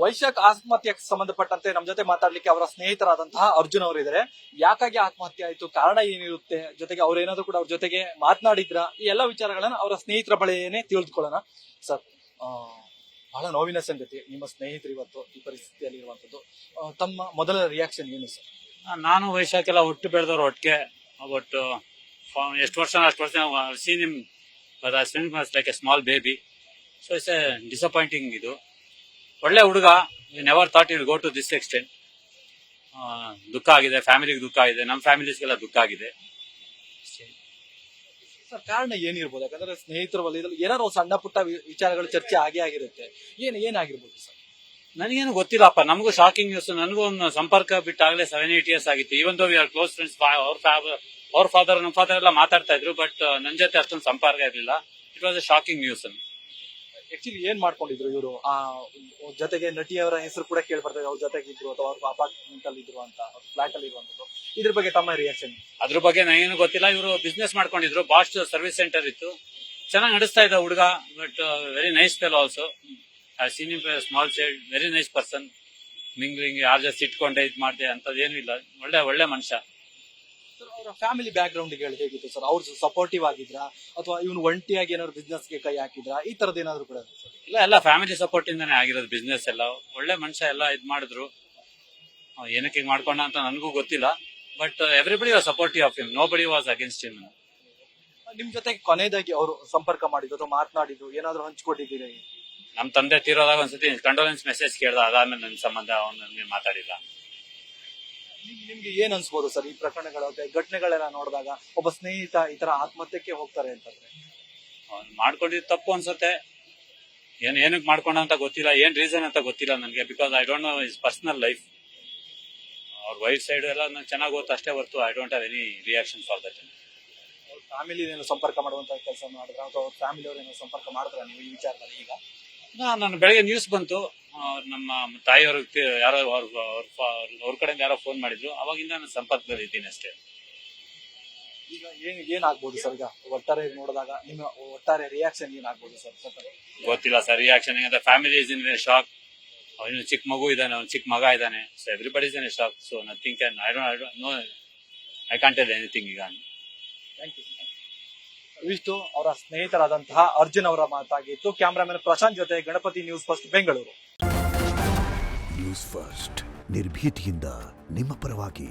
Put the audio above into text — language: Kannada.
ವೈಶಾಖ್ ಆತ್ಮಹತ್ಯೆಗೆ ಸಂಬಂಧಪಟ್ಟಂತೆ ನಮ್ಮ ಜೊತೆ ಮಾತಾಡ್ಲಿಕ್ಕೆ ಅವರ ಸ್ನೇಹಿತರಾದಂತಹ ಅರ್ಜುನ್ ಅವರು ಇದ್ದಾರೆ. ಯಾಕಾಗಿ ಆತ್ಮಹತ್ಯೆ ಆಯ್ತು, ಕಾರಣ ಏನಿರುತ್ತೆ, ಜೊತೆಗೆ ಅವ್ರೇನಾದ್ರು ಕೂಡ ಅವ್ರ ಜೊತೆಗೆ ಮಾತನಾಡಿದ್ರ, ಈ ಎಲ್ಲ ವಿಚಾರಗಳನ್ನ ಅವರ ಸ್ನೇಹಿತರ ಬಳಿಯೇನೆ ತಿಳಿದುಕೊಳ್ಳೋಣ. ಸರ್, ಬಹಳ ನೋವಿನ ಸಂಗತಿ, ನಿಮ್ಮ ಸ್ನೇಹಿತರು ಇವತ್ತು ಈ ಪರಿಸ್ಥಿತಿಯಲ್ಲಿ ಇರುವಂತದ್ದು. ತಮ್ಮ ಮೊದಲ ರಿಯಾಕ್ಷನ್ ಏನು ಸರ್? ನಾನು ವೈಶಾಖ್ ಎಲ್ಲ ಹುಟ್ಟು ಬೆಳೆದವ್ರು ಒಟ್ಟಿಗೆ. ಬಟ್ ಎಷ್ಟು ವರ್ಷ ಅಷ್ಟು ವರ್ಷ scene him like A small baby. So it's A disappointing. ಇದು ಒಳ್ಳೆ ಹುಡುಗ. ನೆವರ್ ಥಾಟ್ ಇಲ್ ಗೋ ಟು ದಿಸ್ ಎಕ್ಸ್ಟೆಂಟ್. ದುಃಖ ಆಗಿದೆ, ಫ್ಯಾಮಿಲಿಗೆ ದುಃಖ ಆಗಿದೆ, ನಮ್ಮ ಫ್ಯಾಮಿಲೀಸ್ಗೆಲ್ಲ ದುಃಖ ಆಗಿದೆ. ಸರ್, ಕಾರಣ ಏನಿರ್ಬೋದು? ಯಾಕಂದ್ರೆ ಸ್ನೇಹಿತರ ವಲಯದಲ್ಲಿ ಏನಾದ್ರು ಸಣ್ಣ ಪುಟ್ಟ ವಿಚಾರಗಳು ಚರ್ಚೆ ಆಗಿರುತ್ತೆ. ಏನಾಗಿರ್ಬೋದು ಸರ್? ನನಗೇನು ಗೊತ್ತಿಲ್ಲಪ್ಪ. ನಮಗೂ ಶಾಕಿಂಗ್ ನ್ಯೂಸ್. ನನಗೂ ಒಂದು ಸಂಪರ್ಕ ಬಿಟ್ಟಾಗಲೇ 7-8 years ಆಗಿತ್ತು. Even though we are close friends. ಅವ್ರ ಫಾದರ್, ನಮ್ಮ ಫಾದರ್ ಎಲ್ಲ ಮಾತಾಡ್ತಾ ಇದ್ರು. ಬಟ್ ನನ್ನ ಜೊತೆ ಅಷ್ಟೊಂದು ಸಂಪರ್ಕ ಇರಲಿಲ್ಲ. It was A shocking news. Actually ಏನ್ ಮಾಡ್ಕೊಂಡಿದ್ರು ಇವರು? ಜೊತೆಗೆ ನಟಿಯವರ ಹೆಸರು ಕೂಡ ಕೇಳ್ಬರ್ತದೆ, ಅವ್ರ ಜೊತೆಗೆ ಇದ್ರು ಅಥವಾ ಅವ್ರ ಅಪಾರ್ಟ್ಮೆಂಟ್ ಅಲ್ಲಿ ಇದ್ರು ಅಂತ, ಅವ್ರ ಫ್ಲಾಟ್ ಅಲ್ಲಿ ಇರುವಂತದ್ದು. ಇದ್ರ ಬಗ್ಗೆ ತಮ್ಮ ರಿಯಾಕ್ಷನ್? ಅದ್ರ ಬಗ್ಗೆ ನನಗೇನು ಗೊತ್ತಿಲ್ಲ. ಇವರು ಬಿಸ್ನೆಸ್ ಮಾಡ್ಕೊಂಡಿದ್ರು. ಬಾಸ್ ಸರ್ವಿಸ್ ಸೆಂಟರ್ ಇತ್ತು. ಚೆನ್ನಾಗಿ ನಡೆಸ್ತಾ ಇದ್ದ ಹುಡುಗ. But very nice fellow also. I seen him small side, very nice person. Mingling, ಯಾರ ಜೊತೆ ಇಟ್ಕೊಂಡೆ ಇದ್ ಮಾಡ್ದೆ ಅಂತದೇನು ಇಲ್ಲ. ಒಳ್ಳೆ ಮನುಷ್ಯ. ಅವರ ಫ್ಯಾಮಿಲಿ ಬ್ಯಾಕ್ ಗ್ರೌಂಡ್ ಹೇಗಿತ್ತು ಸರ್? ಅವ್ರು ಸಪೋರ್ಟಿವ್ ಆಗಿದ್ರ ಅಥವಾ ಇವನು ಒಂಟಿಯಾಗಿ ಏನಾದ್ರು ಬಿಸ್ನೆಸ್ ಗೆ ಕೈ ಹಾಕಿದ್ರ, ಈ ತರದ್ ಏನಾದ್ರು ಕೂಡ? ಎಲ್ಲ ಫ್ಯಾಮಿಲಿ ಸಪೋರ್ಟ್ ಇಂದಾನೆ ಆಗಿರೋದು ಬಿಸ್ನೆಸ್ ಎಲ್ಲ. ಒಳ್ಳೆ ಮನುಷ್ಯ, ಎಲ್ಲ ಇದ್ ಮಾಡಿದ್ರು. ಏನಕ್ಕೆ ಹಿಂಗ್ ಮಾಡ್ಕೊಂಡ ಅಂತ ನನಗೂ ಗೊತ್ತಿಲ್ಲ. But everybody was supportive of him. Nobody was against him. ನಿಮ್ ಜೊತೆಗೆ ಕೊನೆಯದಾಗಿ ಅವರು ಸಂಪರ್ಕ ಮಾಡಿದ್ರು ಅಥವಾ ಮಾತನಾಡಿದ್ರು, ಏನಾದ್ರು ಹಂಚ್ಕೊಟ್ಟಿದ್ದೀರಿ? ನಮ್ ತಂದೆ ತೀರೋದಾಗ ಒಂದ್ಸತಿ ಕಂಡೋಲೆನ್ಸ್ ಮೆಸೇಜ್ ಕೇಳ್ದ. ಅದಾದ್ಮೇಲೆ ನನ್ನ ಸಂಬಂಧ ಅವನು ಮಾತಾಡಿಲ್ಲ. ನಿಮ್ಗೆ ಏನ್ ಅನ್ಸ್ಬೋದು ಸರ್ ಈ ಪ್ರಕರಣಗಳ ಘಟನೆಗಳೆಲ್ಲ ನೋಡಿದಾಗ? ಒಬ್ಬ ಸ್ನೇಹಿತ ಈ ತರ ಆತ್ಮಹತ್ಯಕ್ಕೆ ಹೋಗ್ತಾರೆ ಅಂತಂದ್ರೆ ಅವ್ನು ಮಾಡ್ಕೊಂಡಿದ್ ತಪ್ಪು ಅನ್ಸುತ್ತೆ. ಏನಕ್ಕೆ ಮಾಡ್ಕೊಂಡ ಅಂತ ಗೊತ್ತಿಲ್ಲ, ಏನ್ ರೀಸನ್ ಅಂತ ಗೊತ್ತಿಲ್ಲ ನನಗೆ. Because I don't know is personal life. ಅವ್ರ ವೈಫ್ ಸೈಡ್ ಎಲ್ಲ ನಂಗೆ ಚೆನ್ನಾಗಿ ಗೊತ್ತು ಅಷ್ಟೇ ಹೊರತು I don't have any reaction for that. ಅವ್ರ ಫ್ಯಾಮಿಲಿ ಸಂಪರ್ಕ ಮಾಡುವಂತ ಕೆಲಸ ಮಾಡಿದ್ರ ಅಥವಾ ಅವ್ರ ಫ್ಯಾಮಿಲಿ ಅವ್ರ ಸಂಪರ್ಕ ಮಾಡಿದ್ರ ನೀವು ಈ ವಿಚಾರದಲ್ಲಿ? ಈಗ ನಾನು ಬೆಳಗ್ಗೆ ನ್ಯೂಸ್ ಬಂತು, ನಮ್ಮ ತಾಯಿಯವ್ರಿಗೆ ಯಾರೋ ಅವ್ರ ಕಡೆಯಿಂದ ಯಾರೋ ಫೋನ್ ಮಾಡಿದ್ರು. ಅವಾಗಿಂದ ನಾನು ಸಂಪರ್ಕದಲ್ಲಿ ಇದ್ದೀನಿ ಅಷ್ಟೇ. ಈಗ ಏನಾಗ್ಬೋದು ಸರ್? ಈಗ ಒಟ್ಟಾರೆ ನೋಡಿದಾಗ ನಿಮ್ಮ ಒಟ್ಟಾರೆ ರಿಯಾಕ್ಷನ್ ಏನಾಗ್ಬೋದು ಸರ್? ಗೊತ್ತಿಲ್ಲ ಸರ್ ರಿಯಾಕ್ಷನ್ ಅಂತ. Family is in shock. ಅವನು ಚಿಕ್ಕ ಮಗು ಇದ್ದಾನೆ, ಅವ್ನು ಚಿಕ್ಕ ಮಗ ಇದ್ದಾನೆ. So everybody is in shock. So nothing can I can't tell anything ಈಗ. Thank you. ಇವಿಷ್ಟು ಅವರ ಸ್ನೇಹಿತರಾದಂತಹ ಅರ್ಜುನ್ ಅವರ ಮಾತಾಗಿತ್ತು. ಕ್ಯಾಮರಾಮನ್ ಪ್ರಶಾಂತ್ ಜೊತೆ Ganapathi, news first, Bengaluru. News first, ನಿರ್ಭೀತಿಯಿಂದ ನಿಮ್ಮ ಪರವಾಗಿ.